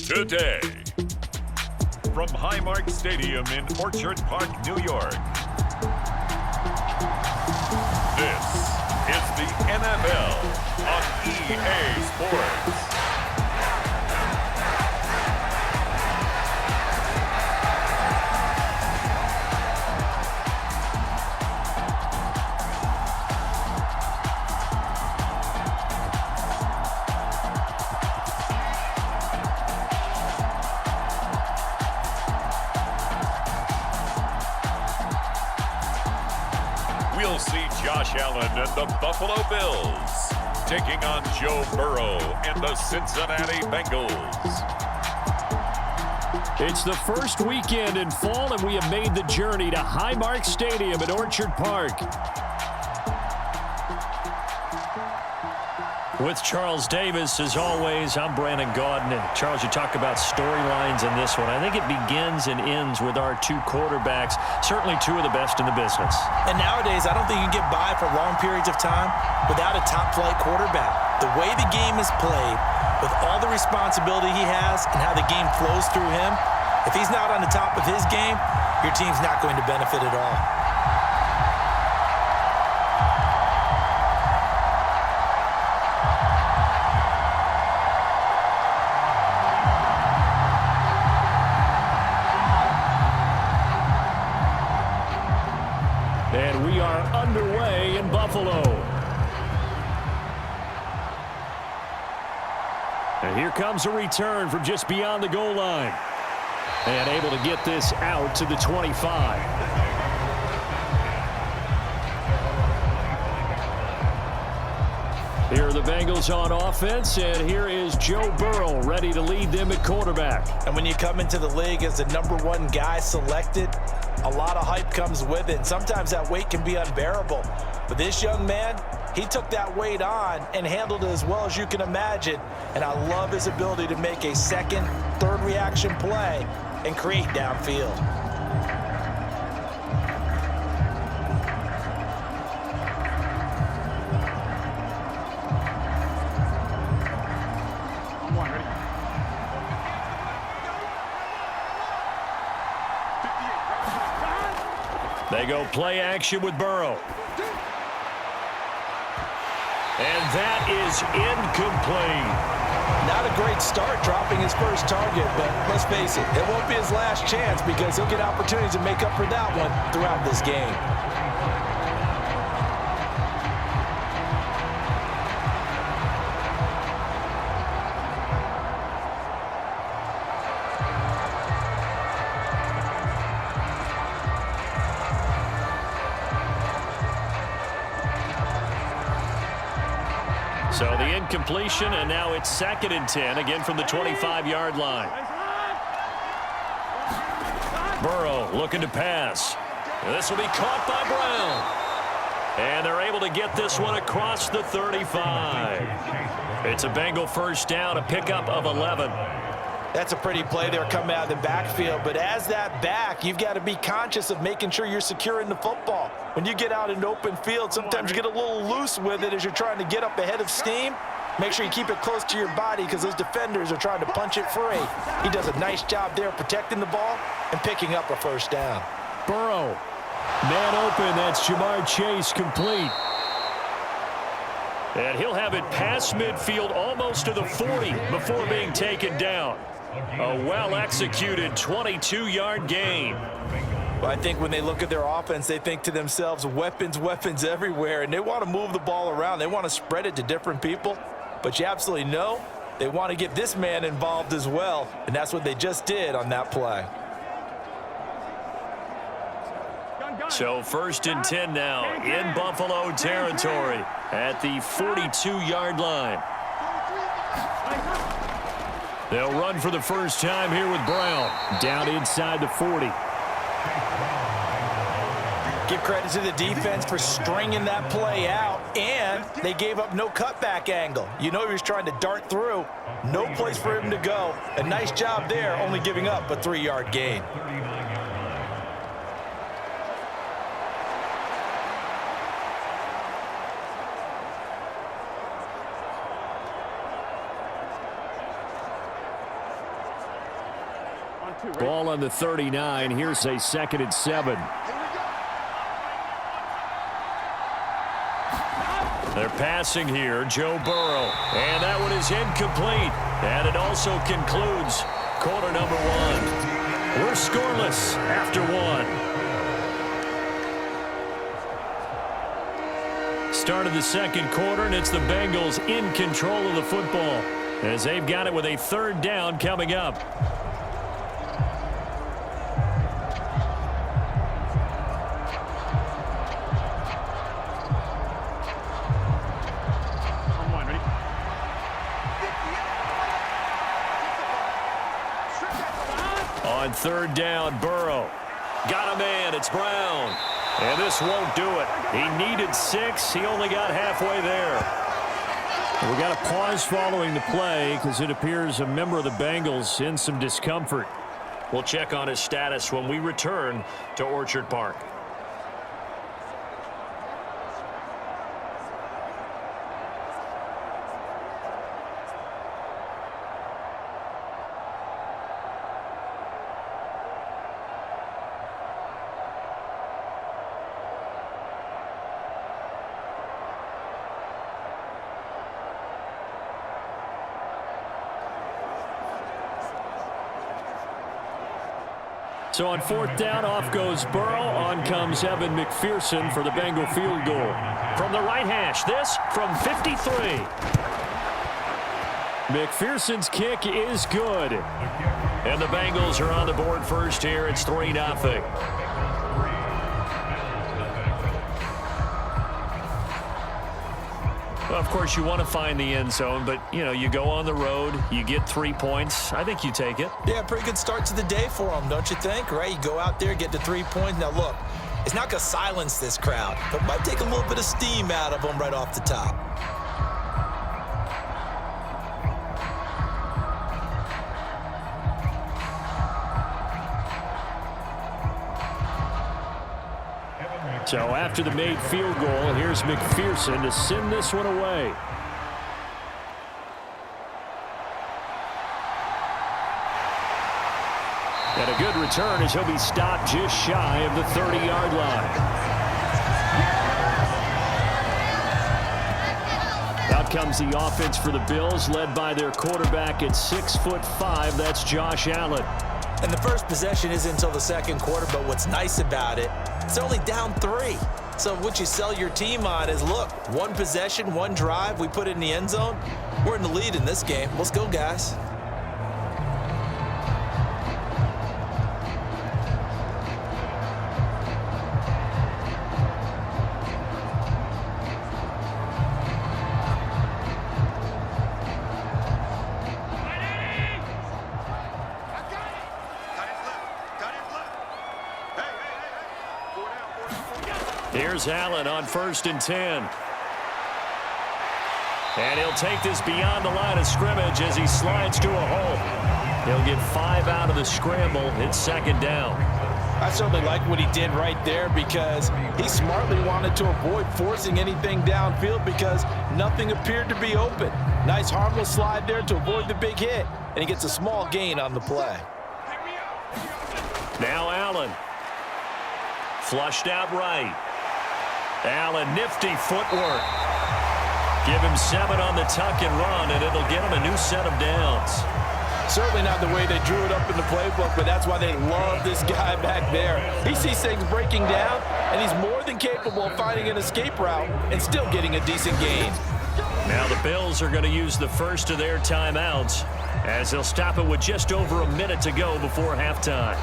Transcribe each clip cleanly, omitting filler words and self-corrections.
today. From Highmark Stadium in Orchard Park, New York. This is the NFL on EA Sports. We'll see Josh Allen and the Buffalo Bills taking on Joe Burrow and the Cincinnati Bengals. It's the first weekend in fall, and we have made the journey to Highmark Stadium at Orchard Park. With Charles Davis, as always, I'm Brandon Gaudin. And Charles, you talk about storylines in this one. I think it begins and ends with our two quarterbacks, certainly two of the best in the business. And nowadays, I don't think you can get by for long periods of time without a top-flight quarterback. The way the game is played, with all the responsibility he has and how the game flows through him, if he's not on the top of his game, your team's not going to benefit at all. And we are underway in Buffalo. And here comes a return from just beyond the goal line. And able to get this out to the 25. Here are the Bengals on offense, and here is Joe Burrow ready to lead them at quarterback. And when you come into the league as the #1 guy selected, a lot of hype comes with it. Sometimes that weight can be unbearable. But this young man, he took that weight on and handled it as well as you can imagine. And I love his ability to make a second, third reaction play and create downfield. They go play action with Burrow. And that is incomplete. Not a great start dropping his first target, but let's face it, it won't be his last chance because he'll get opportunities to make up for that one throughout this game. So the incompletion, and now it's 2nd and 10, again from the 25-yard line. Burrow looking to pass. This will be caught by Brown. And they're able to get this one across the 35. It's a Bengal first down, a pickup of 11. That's a pretty play there coming out of the backfield, but as that back, you've got to be conscious of making sure you're securing the football. When you get out in open field, sometimes you get a little loose with it as you're trying to get up ahead of steam. Make sure you keep it close to your body because those defenders are trying to punch it free. He does a nice job there protecting the ball and picking up a first down. Burrow, man open, that's Jamar Chase complete. And he'll have it past midfield almost to the 40 before being taken down. A well-executed 22-yard gain. Well, I think when they look at their offense, they think to themselves, weapons, weapons everywhere, and they want to move the ball around. They want to spread it to different people, but you absolutely know they want to get this man involved as well, and that's what they just did on that play. So 1st and 10 now in Buffalo territory at the 42-yard line. They'll run for the first time here with Brown. Down inside the 40. Give credit to the defense for stringing that play out, and they gave up no cutback angle. You know he was trying to dart through. No place for him to go. A nice job there, only giving up a 3-yard gain. Ball on the 39. Here's a 2nd and 7. They're passing here, Joe Burrow. And that one is incomplete. And it also concludes quarter number 1. We're scoreless after 1. Start of the 2nd quarter, and it's the Bengals in control of the football as they've got it with a 3rd down coming up. On 3rd down, Burrow. Got a man, it's Brown. And this won't do it. He needed 6. He only got halfway there. We got a pause following the play because it appears a member of the Bengals in some discomfort. We'll check on his status when we return to Orchard Park. So on 4th down, off goes Burrow. On comes Evan McPherson for the Bengal field goal. From the right hash, this from 53. McPherson's kick is good. And the Bengals are on the board first here. It's 3-0. Well, of course, you want to find the end zone, but, you know, you go on the road, you get 3 points. I think you take it. Yeah, pretty good start to the day for them, don't you think? Right? You go out there, get to 3 points. Now, look, it's not going to silence this crowd, but might take a little bit of steam out of them right off the top. So after the made field goal, here's McPherson to send this one away. And a good return as he'll be stopped just shy of the 30-yard line. Out comes the offense for the Bills, led by their quarterback at 6'5". That's Josh Allen. And the first possession isn't until the 2nd quarter, but what's nice about it, it's only down 3. So what you sell your team on is, look, 1 possession, 1 drive, we put it in the end zone. We're in the lead in this game. Let's go, guys. Here's Allen on 1st and 10. And he'll take this beyond the line of scrimmage as he slides to a hole. He'll get 5 out of the scramble. It's 2nd down. I certainly like what he did right there because he smartly wanted to avoid forcing anything downfield because nothing appeared to be open. Nice harmless slide there to avoid the big hit, and he gets a small gain on the play. Now Allen. Flushed out right. Allen, nifty footwork. Give him 7 on the tuck and run, and it'll get him a new set of downs. Certainly not the way they drew it up in the playbook, but that's why they love this guy back there. He sees things breaking down, and he's more than capable of finding an escape route and still getting a decent gain. Now the Bills are going to use the first of their timeouts as they'll stop it with just over a minute to go before halftime.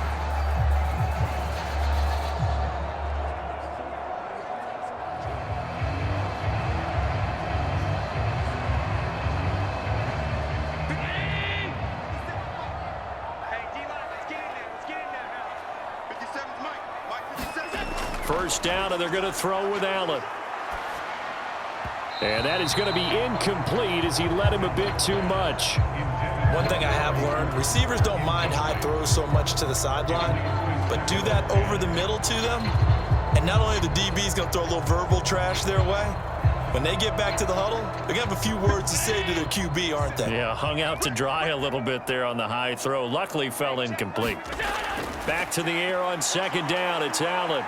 First down, and they're going to throw with Allen. And that is going to be incomplete as he led him a bit too much. One thing I have learned, receivers don't mind high throws so much to the sideline, but do that over the middle to them, and not only the DB's going to throw a little verbal trash their way, When they get back to the huddle, they're going to have a few words to say to their QB, aren't they? Yeah, hung out to dry a little bit there on the high throw. Luckily fell incomplete. Back to the air on second down. It's Allen.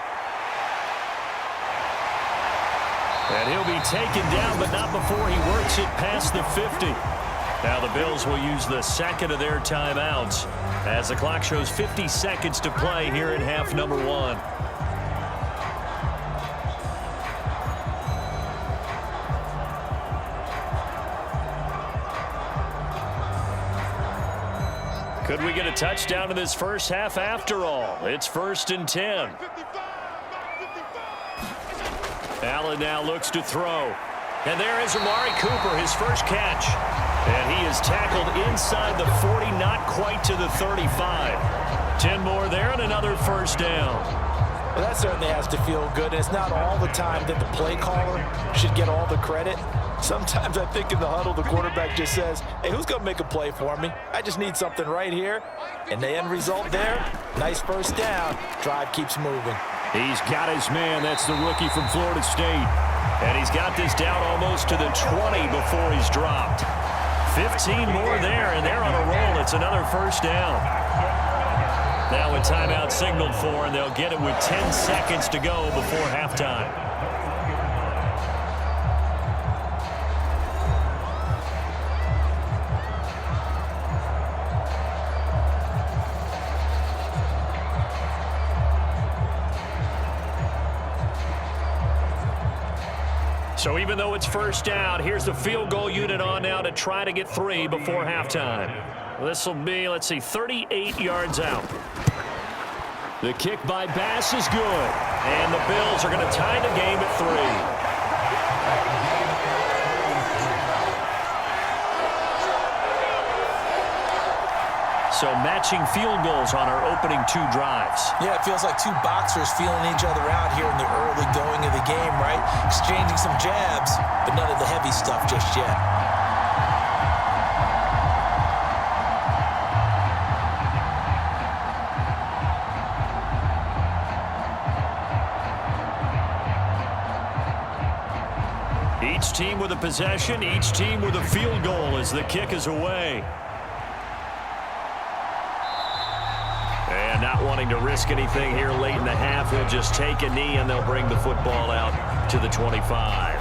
And he'll be taken down, but not before he works it past the 50. Now the Bills will use the second of their timeouts as the clock shows 50 seconds to play here in half number 1. Could we get a touchdown in this first half after all? It's 1st and 10. Allen now looks to throw. And there is Amari Cooper, his first catch. And he is tackled inside the 40, not quite to the 35. 10 more there and another first down. Well, that certainly has to feel good. And it's not all the time that the play caller should get all the credit. Sometimes I think in the huddle, the quarterback just says, hey, who's going to make a play for me? I just need something right here. And the end result there, nice first down. Drive keeps moving. He's got his man. That's the rookie from Florida State. And he's got this down almost to the 20 before he's dropped. 15 more there, and they're on a roll. It's another first down. Now a timeout signaled for, and they'll get it with 10 seconds to go before halftime. So even though it's first down, here's the field goal unit on now to try to get 3 before halftime. This will be, let's see, 38 yards out. The kick by Bass is good. And the Bills are going to tie the game at 3. So matching field goals on our opening 2 drives. Yeah, it feels like 2 boxers feeling each other out here in the early going of the game, right? Exchanging some jabs, but none of the heavy stuff just yet. Each team with a possession, each team with a field goal as the kick is away. And not wanting to risk anything here late in the half, he'll just take a knee and they'll bring the football out to the 25.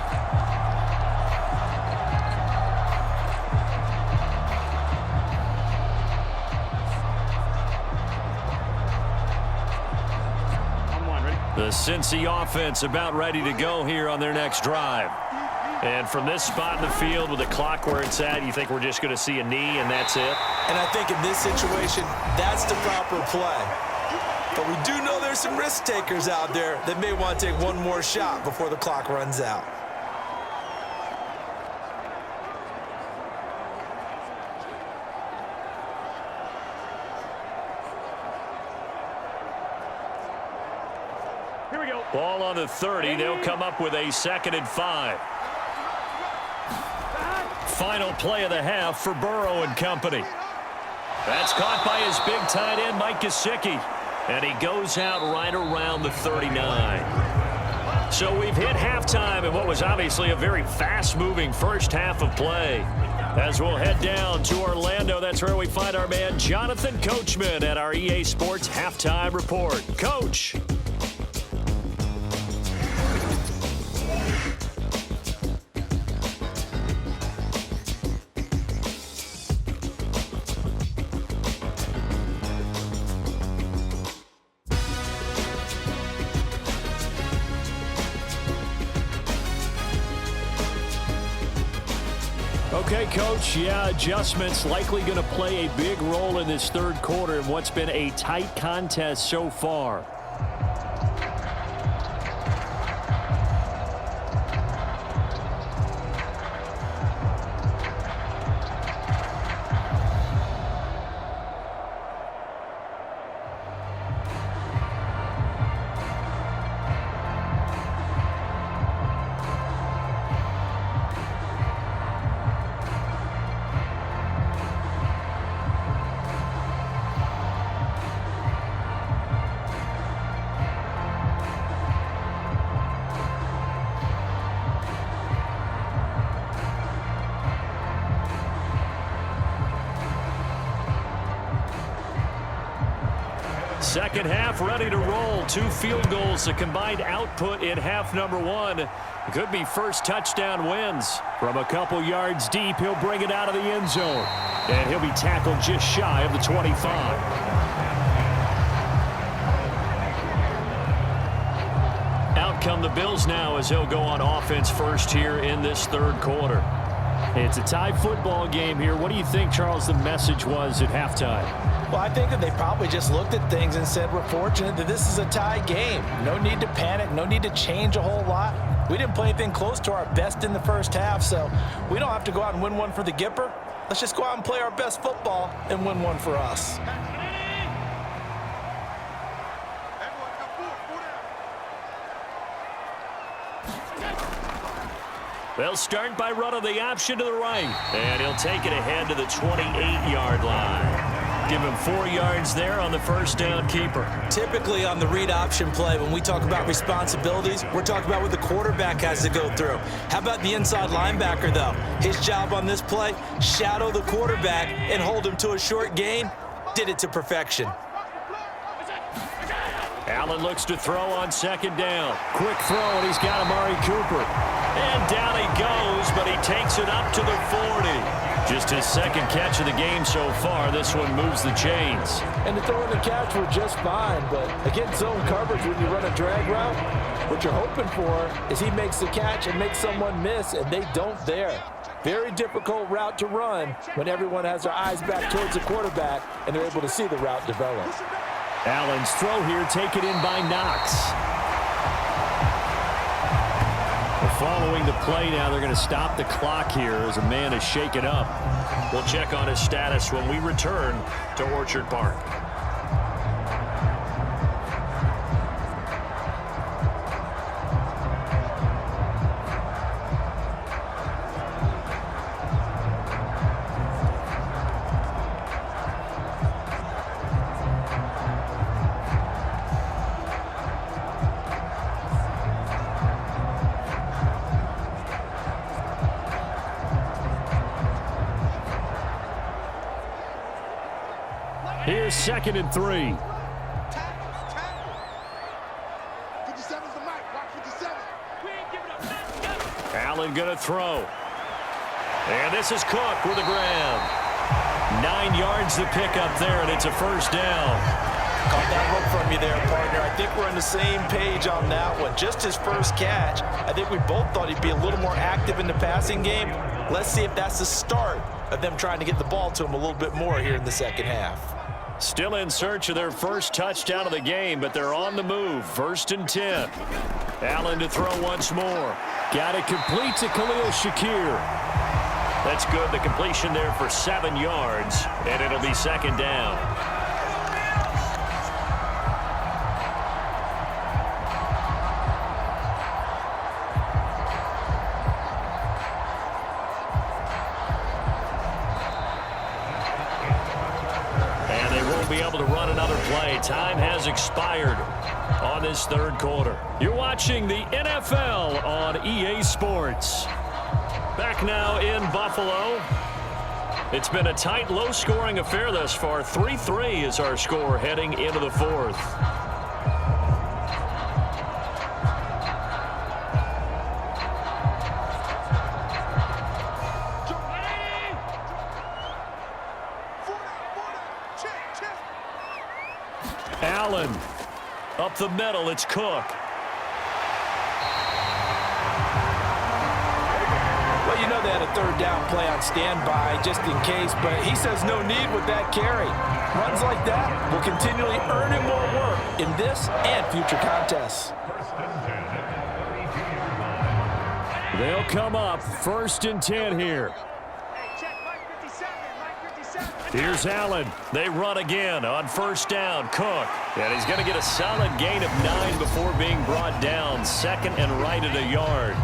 The Cincy offense about ready to go here on their next drive. And from this spot in the field with the clock where it's at, you think we're just going to see a knee and that's it? And I think in this situation, that's the proper play. But we do know there's some risk takers out there that may want to take one more shot before the clock runs out. Here we go. Ball on the 30. They'll come up with a 2nd and 5. Final play of the half for Burrow and company. That's caught by his big tight end, Mike Gesicki. And he goes out right around the 39. So we've hit halftime in what was obviously a very fast-moving first half of play. As we'll head down to Orlando, that's where we find our man Jonathan Coachman at our EA Sports Halftime Report. Coach. Okay, Coach, yeah, adjustments likely going to play a big role in this third quarter in what's been a tight contest so far. Second half ready to roll. 2 field goals, the combined output in half number 1. Could be first touchdown wins. From a couple yards deep, he'll bring it out of the end zone. And he'll be tackled just shy of the 25. Out come the Bills now as he'll go on offense first here in this third quarter. It's a tie football game here. What do you think, Charles, the message was at halftime? Well, I think that they probably just looked at things and said, we're fortunate that this is a tie game. No need to panic. No need to change a whole lot. We didn't play anything close to our best in the first half, so we don't have to go out and win one for the Gipper. Let's just go out and play our best football and win one for us. They'll start by running the option to the right. And he'll take it ahead to the 28-yard line. Give him 4 yards there on the first down keeper. Typically on the read option play, when we talk about responsibilities, we're talking about what the quarterback has to go through. How about the inside linebacker, though? His job on this play, shadow the quarterback and hold him to a short gain. Did it to perfection. Allen looks to throw on second down. Quick throw, and he's got Amari Cooper. And down he goes, but he takes it up to the 40. Just his second catch of the game so far. This one moves the chains. And the throw and the catch were just fine, but against zone coverage when you run a drag route, what you're hoping for is he makes the catch and makes someone miss, and they don't there. Very difficult route to run when everyone has their eyes back towards the quarterback and they're able to see the route develop. Allen's throw here taken in by Knox. Following the play now, they're going to stop the clock here as a man is shaken up. We'll check on his status when we return to Orchard Park. Here's 2nd and 3. 57's the mic. Watch 57. Allen going to throw. And this is Cook with the ground. 9 yards to pick up there, and it's a first down. Caught that look from you there, partner. I think we're on the same page on that one. Just his first catch. I think we both thought he'd be a little more active in the passing game. Let's see if that's the start of them trying to get the ball to him a little bit more here in the second half. Still in search of their first touchdown of the game, but they're on the move. 1st and 10. Allen to throw once more. Got it complete to Khalil Shakir. That's good. The completion there for 7 yards, and it'll be 2nd down. Be able to run another play. Time has expired on this third quarter. You're watching the NFL on EA Sports. Back now in Buffalo. It's been a tight, low-scoring affair thus far. 3-3 is our score heading into the 4th. Allen up the middle. It's Cook. Well, you know they had a 3rd down play on standby just in case, but he says no need with that carry. Runs like that will continually earn him more work in this and future contests. They'll come up 1st and 10 here. Here's Allen. They run again on 1st down. Cook. And he's going to get a solid gain of 9 before being brought down. 2nd and right at a yard.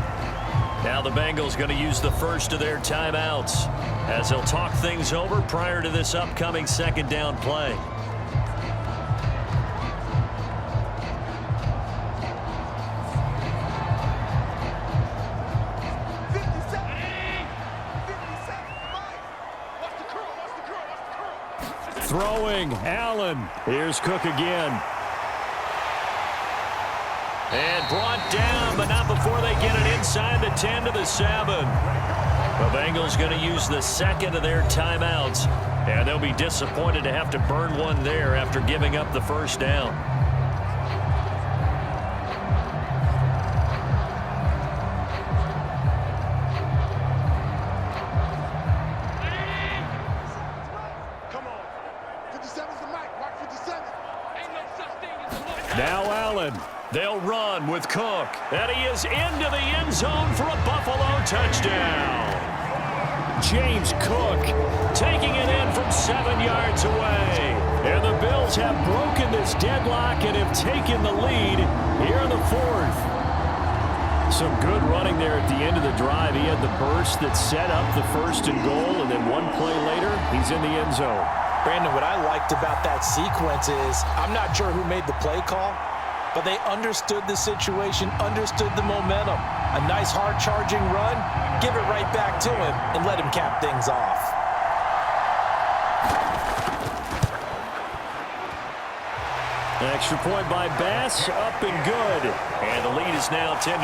Now the Bengals going to use the first of their timeouts as they'll talk things over prior to this upcoming 2nd down play. Throwing, Allen. Here's Cook again. And brought down, but not before they get it inside the 10 to the 7. The Bengals going to use the second of their timeouts, and they'll be disappointed to have to burn one there after giving up the first down. Now Allen. They'll run with Cook. And he is into the end zone for a Buffalo touchdown. James Cook taking it in from 7 yards away. And the Bills have broken this deadlock and have taken the lead here in the fourth. Some good running there at the end of the drive. He had the burst that set up the first and goal, and then one play later, he's in the end zone. Brandon, what I liked about that sequence is I'm not sure who made the play call, but they understood the situation, understood the momentum. A nice hard-charging run, give it right back to him, and let him cap things off. An extra point by Bass, up and good. And the lead is now 10-3.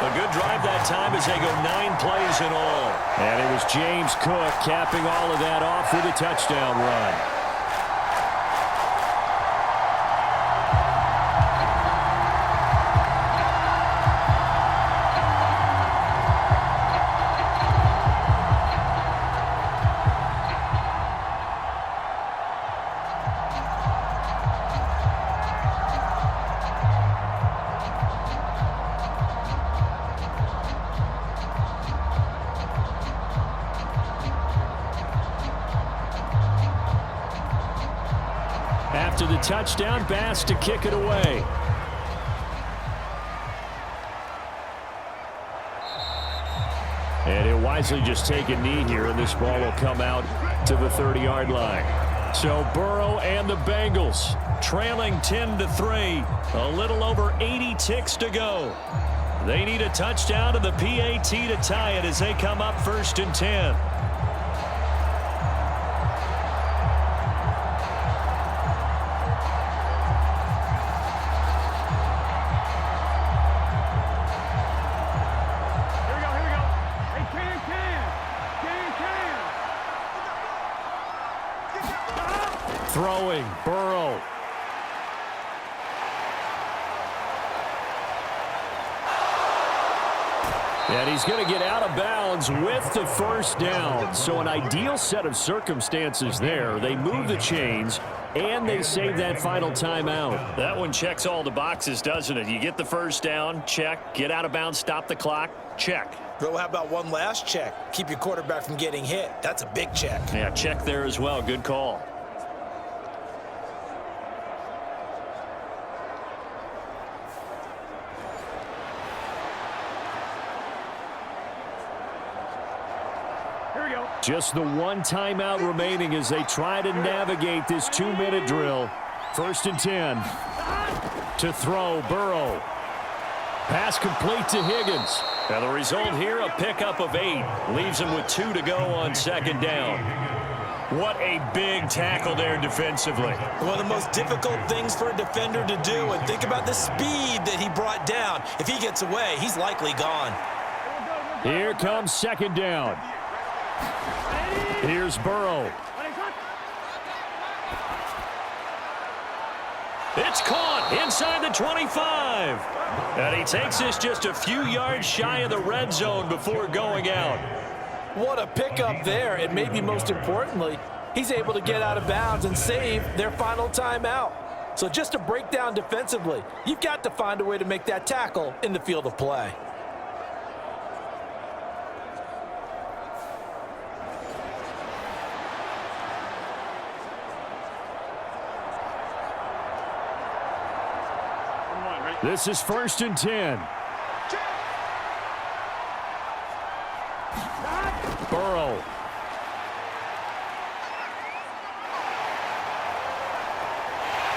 A good drive that time as they go 9 plays in all. And it was James Cook capping all of that off with a touchdown run. After the touchdown, Bass to kick it away. And he'll wisely just take a knee here, and this ball will come out to the 30-yard line. So Burrow and the Bengals trailing 10-3. A little over 80 ticks to go. They need a touchdown to the PAT to tie it as they come up 1st and 10. Throwing, Burrow. And he's going to get out of bounds with the first down. So an ideal set of circumstances there. They move the chains, and they save that final timeout. That one checks all the boxes, doesn't it? You get the first down, check. Get out of bounds, stop the clock, check. Bro, how about one last check? Keep your quarterback from getting hit. That's a big check. Yeah, check there as well. Good call. Just the one timeout remaining as they try to navigate this 2-minute drill. 1st and 10. To throw, Burrow. Pass complete to Higgins. Now the result here, a pickup of 8. Leaves him with 2 to go on 2nd down. What a big tackle there defensively. One of the most difficult things for a defender to do, and think about the speed that he brought down. If he gets away, he's likely gone. Here comes 2nd down. Here's Burrow. It's caught inside the 25. And he takes this just a few yards shy of the red zone before going out. What a pickup there, and maybe most importantly, he's able to get out of bounds and save their final timeout. So just to break down defensively, you've got to find a way to make that tackle in the field of play. This is 1st and 10. Burrow.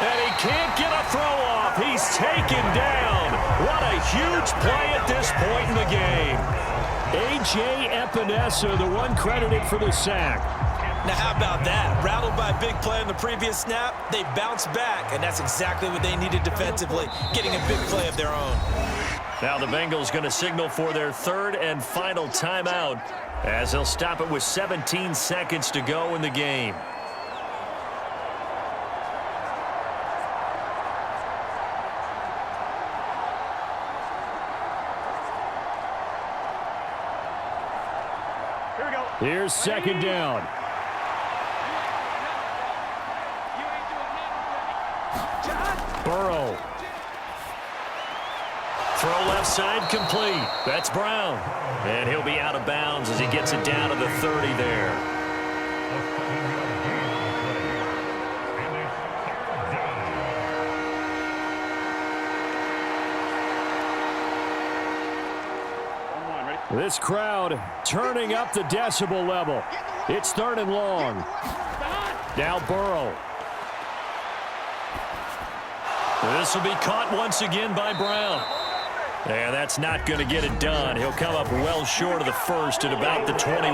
And he can't get a throw off. He's taken down. What a huge play at this point in the game. A.J. Epinesa, the one credited for the sack. Now, how about that? Rattled by a big play on the previous snap, they bounced back, and that's exactly what they needed defensively, getting a big play of their own. Now the Bengals going to signal for their third and final timeout as they'll stop it with 17 seconds to go in the game. Here's second down. Burrow. Throw left side complete. That's Brown. And he'll be out of bounds as he gets it down to the 30 there. This crowd turning up the decibel level. It's third and long. Now Burrow. This will be caught once again by Brown. And that's not going to get it done. He'll come up well short of the first at about the 21.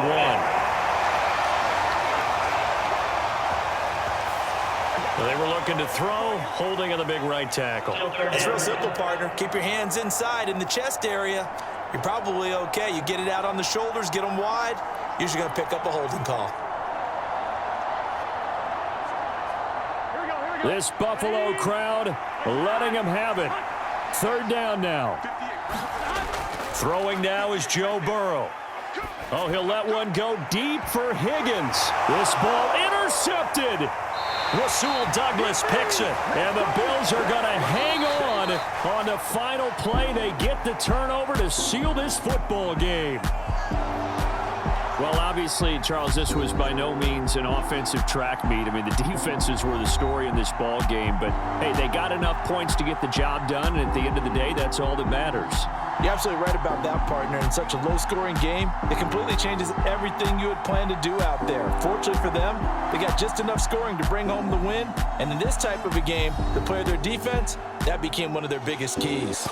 They were looking to throw, holding on the big right tackle. It's real simple, partner. Keep your hands inside in the chest area. You're probably okay. You get it out on the shoulders, get them wide. Usually going to pick up a holding call. This Buffalo crowd letting them have it. Third down now. Throwing now is Joe Burrow. Oh, he'll let one go deep for Higgins. This ball intercepted. Rasul Douglas picks it, and the Bills are going to hang on the final play. They get the turnover to seal this football game. Well, obviously, Charles, this was by no means an offensive track meet. I mean, the defenses were the story in this ball game. But, hey, they got enough points to get the job done, and at the end of the day, that's all that matters. You're absolutely right about that, partner. In such a low-scoring game, it completely changes everything you had planned to do out there. Fortunately for them, they got just enough scoring to bring home the win. And in this type of a game, to play their defense, that became one of their biggest keys.